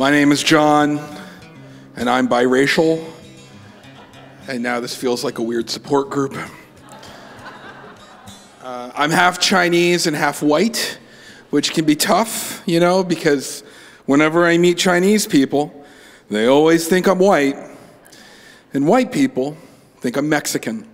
My name is John, and I'm biracial, and now this feels like a weird support group. I'm half Chinese and half white, which can be tough, you know, because whenever I meet Chinese people, they always think I'm white, and white people think I'm Mexican.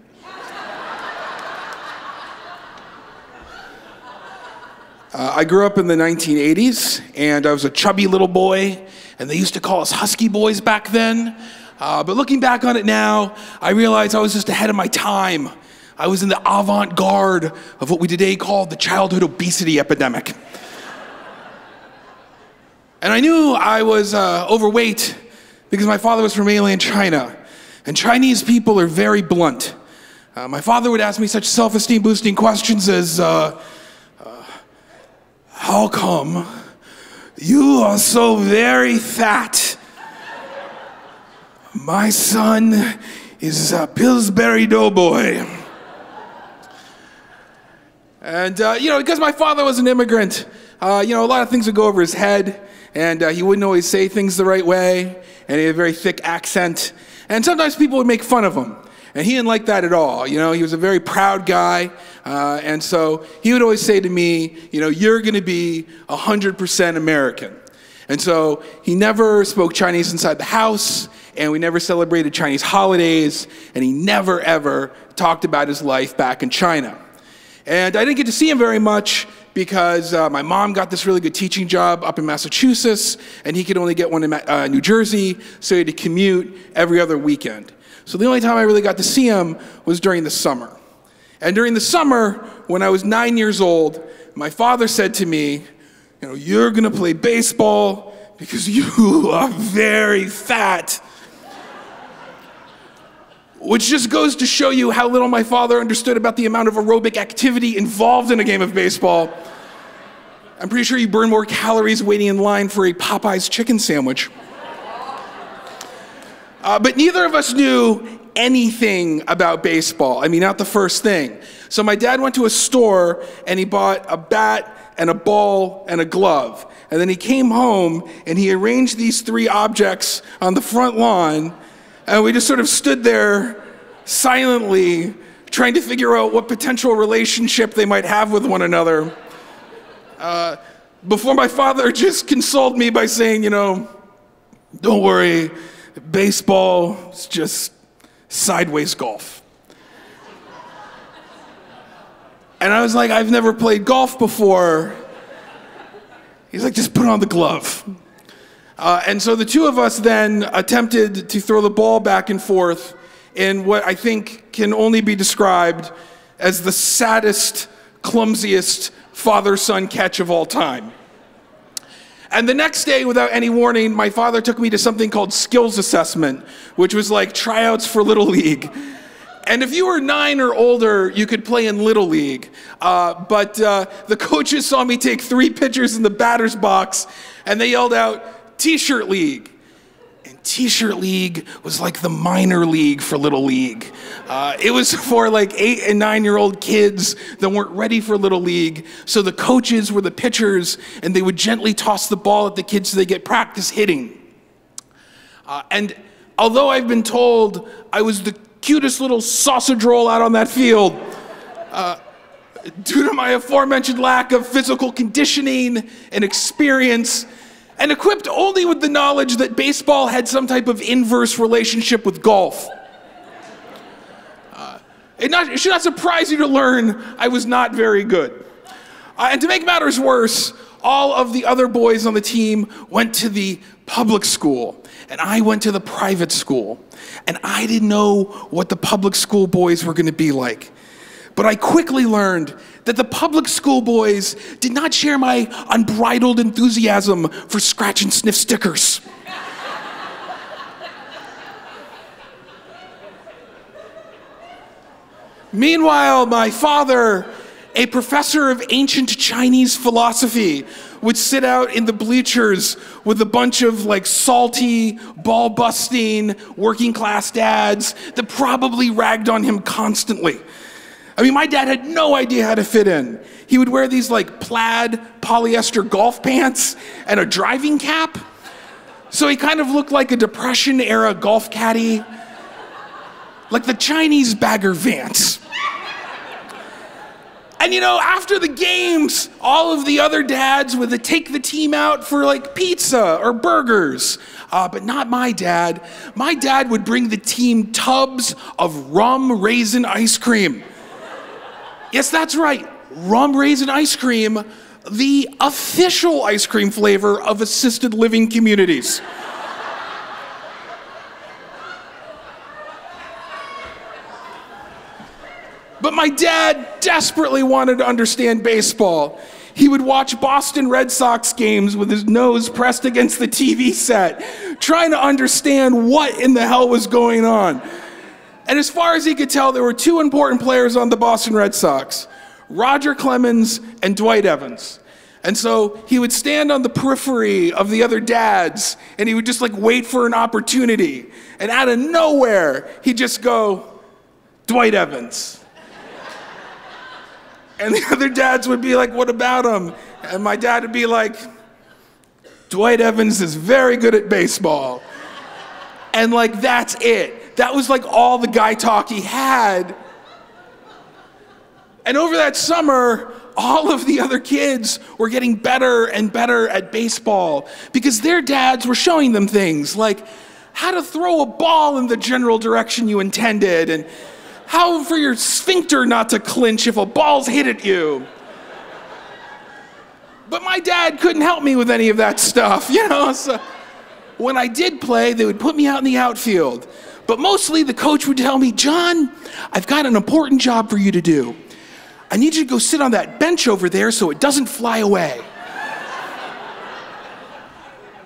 I grew up in the 1980s, and I was a chubby little boy, and they used to call us husky boys back then. But looking back on it now, I realized I was just ahead of my time. I was in the avant-garde of what we today call the childhood obesity epidemic. And I knew I was overweight because my father was from mainland China, and Chinese people are very blunt. My father would ask me such self-esteem boosting questions as, how come you are so very fat? My son is a Pillsbury Doughboy. And, because my father was an immigrant, a lot of things would go over his head, and he wouldn't always say things the right way, and he had a very thick accent, and sometimes people would make fun of him. And he didn't like that at all. He was a very proud guy, and so he would always say to me, you're going to be 100% American. And so he never spoke Chinese inside the house, and we never celebrated Chinese holidays, and he never, ever talked about his life back in China. And I didn't get to see him very much because my mom got this really good teaching job up in Massachusetts, and he could only get one in New Jersey, so he had to commute every other weekend. So the only time I really got to see him was during the summer. And during the summer, when I was 9 years old, my father said to me, you're gonna play baseball because you are very fat. Which just goes to show you how little my father understood about the amount of aerobic activity involved in a game of baseball. I'm pretty sure you burn more calories waiting in line for a Popeye's chicken sandwich. But neither of us knew anything about baseball. I mean, not the first thing. So my dad went to a store and he bought a bat and a ball and a glove. And then he came home and he arranged these three objects on the front lawn, and we just sort of stood there silently trying to figure out what potential relationship they might have with one another. Before my father just consoled me by saying, don't worry, baseball is just sideways golf. And I was like, I've never played golf before. He's like, just put on the glove. And so the two of us then attempted to throw the ball back and forth in what I think can only be described as the saddest, clumsiest father-son catch of all time. And the next day, without any warning, my father took me to something called skills assessment, which was like tryouts for Little League. And if you were 9 or older, you could play in Little League. But the coaches saw me take 3 pitchers in the batter's box, and they yelled out, T-shirt league. And T-shirt league was like the minor league for Little League. It was for like 8 and 9-year-old kids that weren't ready for Little League. So the coaches were the pitchers, and they would gently toss the ball at the kids so they get practice hitting. And although I've been told I was the cutest little sausage roll out on that field, due to my aforementioned lack of physical conditioning and experience, and equipped only with the knowledge that baseball had some type of inverse relationship with golf. It should not surprise you to learn I was not very good. And to make matters worse, all of the other boys on the team went to the public school, and I went to the private school. And I didn't know what the public school boys were gonna be like. But I quickly learned that the public school boys did not share my unbridled enthusiasm for scratch and sniff stickers. Meanwhile, my father, a professor of ancient Chinese philosophy, would sit out in the bleachers with a bunch of like salty, ball-busting, working-class dads that probably ragged on him constantly. I mean, my dad had no idea how to fit in. He would wear these like plaid polyester golf pants and a driving cap. So he kind of looked like a Depression-era golf caddy, like the Chinese Bagger Vance. And you know, after the games, all of the other dads would take the team out for like pizza or burgers. But not my dad. My dad would bring the team tubs of rum raisin ice cream. Yes, that's right, rum raisin ice cream, the official ice cream flavor of assisted living communities. But my dad desperately wanted to understand baseball. He would watch Boston Red Sox games with his nose pressed against the TV set, trying to understand what in the hell was going on. And as far as he could tell, there were two important players on the Boston Red Sox, Roger Clemens and Dwight Evans. And so he would stand on the periphery of the other dads, and he would just like wait for an opportunity. And out of nowhere, he'd just go, Dwight Evans. And the other dads would be like, what about him? And my dad would be like, Dwight Evans is very good at baseball. And like, that's it. That was like all the guy talk he had. And over that summer, all of the other kids were getting better and better at baseball because their dads were showing them things like how to throw a ball in the general direction you intended and how for your sphincter not to clench if a ball's hit at you. But my dad couldn't help me with any of that stuff, you know? So when I did play, they would put me out in the outfield. But mostly the coach would tell me, John, I've got an important job for you to do. I need you to go sit on that bench over there so it doesn't fly away.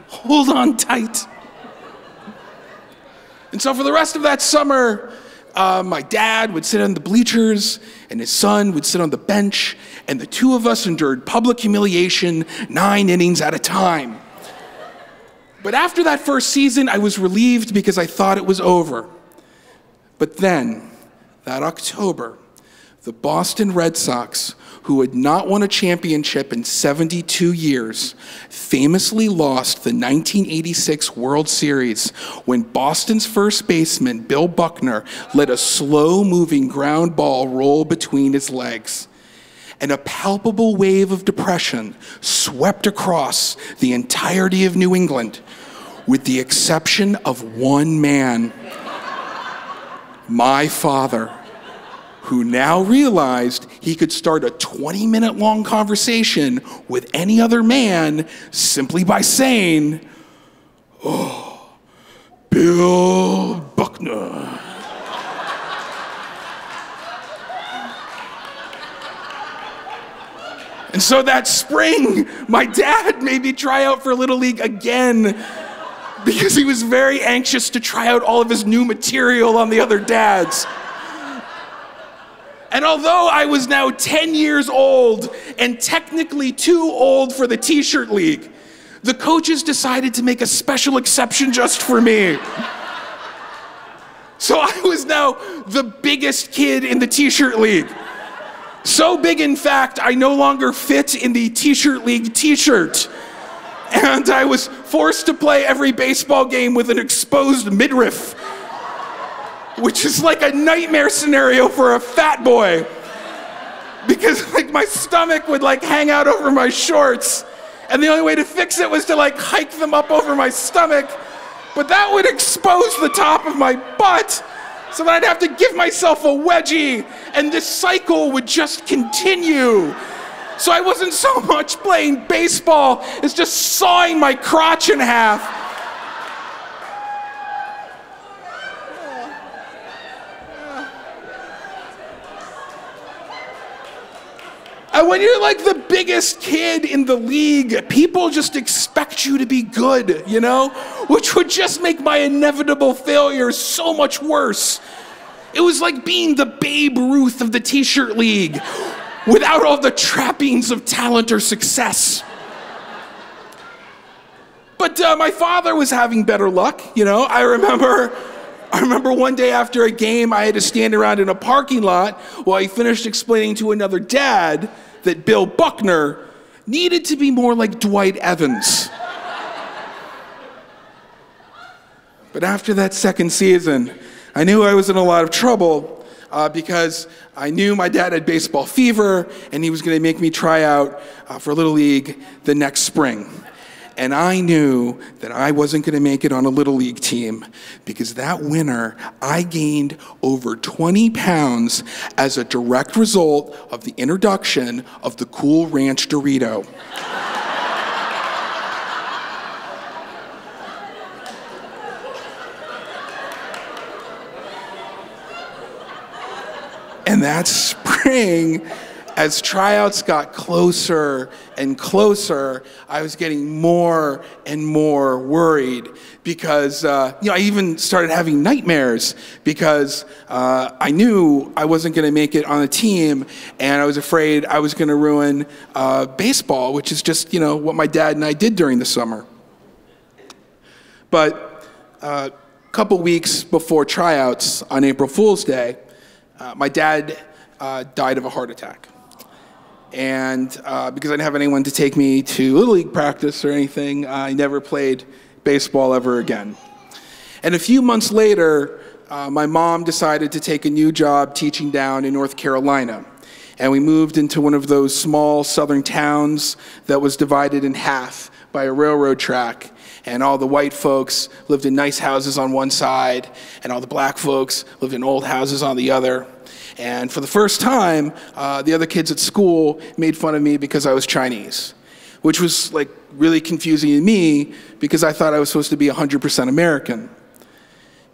Hold on tight. And so for the rest of that summer, my dad would sit on the bleachers and his son would sit on the bench, and the two of us endured public humiliation 9 innings at a time. But after that first season, I was relieved because I thought it was over. But then, that October, the Boston Red Sox, who had not won a championship in 72 years, famously lost the 1986 World Series when Boston's first baseman, Bill Buckner, let a slow-moving ground ball roll between his legs. And a palpable wave of depression swept across the entirety of New England, with the exception of one man, my father, who now realized he could start a 20-minute-long conversation with any other man simply by saying, "Oh, Bill Buckner." And so that spring, my dad made me try out for Little League again because he was very anxious to try out all of his new material on the other dads. And although I was now 10 years old and technically too old for the T-shirt league, the coaches decided to make a special exception just for me. So I was now the biggest kid in the T-shirt league. So big, in fact, I no longer fit in the T-shirt league T-shirt. And I was forced to play every baseball game with an exposed midriff, which is like a nightmare scenario for a fat boy. Because like my stomach would like hang out over my shorts, and the only way to fix it was to like hike them up over my stomach, but that would expose the top of my butt, so that I'd have to give myself a wedgie, and this cycle would just continue. So I wasn't so much playing baseball as just sawing my crotch in half. And when you're like the biggest kid in the league, people just expect you to be good, you know? Which would just make my inevitable failure so much worse. It was like being the Babe Ruth of the T-shirt league without all the trappings of talent or success. But my father was having better luck, you know? I remember one day after a game, I had to stand around in a parking lot while he finished explaining to another dad that Bill Buckner needed to be more like Dwight Evans. But after that second season, I knew I was in a lot of trouble because I knew my dad had baseball fever and he was going to make me try out for Little League the next spring. And I knew that I wasn't going to make it on a Little League team because that winter I gained over 20 pounds as a direct result of the introduction of the Cool Ranch Dorito. And that spring, as tryouts got closer and closer, I was getting more and more worried because, I even started having nightmares because I knew I wasn't going to make it on the team, and I was afraid I was going to ruin baseball, which is just, what my dad and I did during the summer. But a couple weeks before tryouts on April Fool's Day, my dad died of a heart attack. And because I didn't have anyone to take me to Little League practice or anything, I never played baseball ever again. And a few months later, my mom decided to take a new job teaching down in North Carolina. And we moved into one of those small southern towns that was divided in half by a railroad track. And all the white folks lived in nice houses on one side, and all the black folks lived in old houses on the other. And for the first time, the other kids at school made fun of me because I was Chinese, which was like really confusing to me because I thought I was supposed to be 100% American.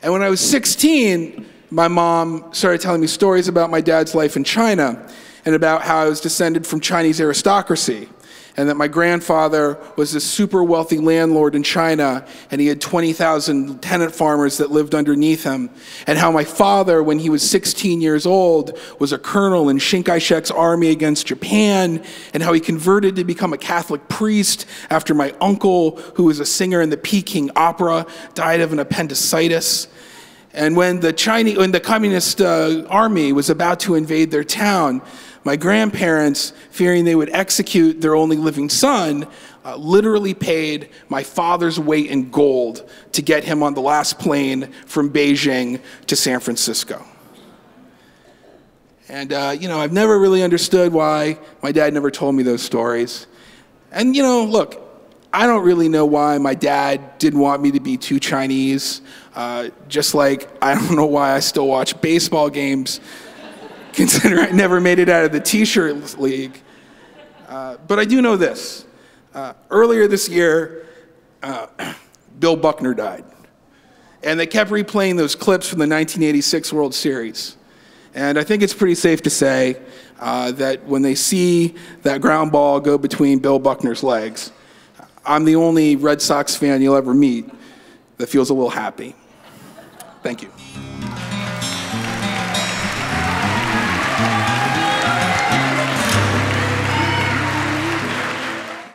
And when I was 16, my mom started telling me stories about my dad's life in China and about how I was descended from Chinese aristocracy, and that my grandfather was this super wealthy landlord in China, and he had 20,000 tenant farmers that lived underneath him, and how my father, when he was 16 years old, was a colonel in Chiang Kai-shek's army against Japan, and how he converted to become a Catholic priest after my uncle, who was a singer in the Peking Opera, died of an appendicitis. And when the communist army was about to invade their town, my grandparents, fearing they would execute their only living son, literally paid my father's weight in gold to get him on the last plane from Beijing to San Francisco. And, I've never really understood why my dad never told me those stories. And, look, I don't really know why my dad didn't want me to be too Chinese, just like I don't know why I still watch baseball games, considering I never made it out of the T-shirt league. But I do know this. Earlier this year, Bill Buckner died. And they kept replaying those clips from the 1986 World Series. And I think it's pretty safe to say that when they see that ground ball go between Bill Buckner's legs, I'm the only Red Sox fan you'll ever meet that feels a little happy. Thank you.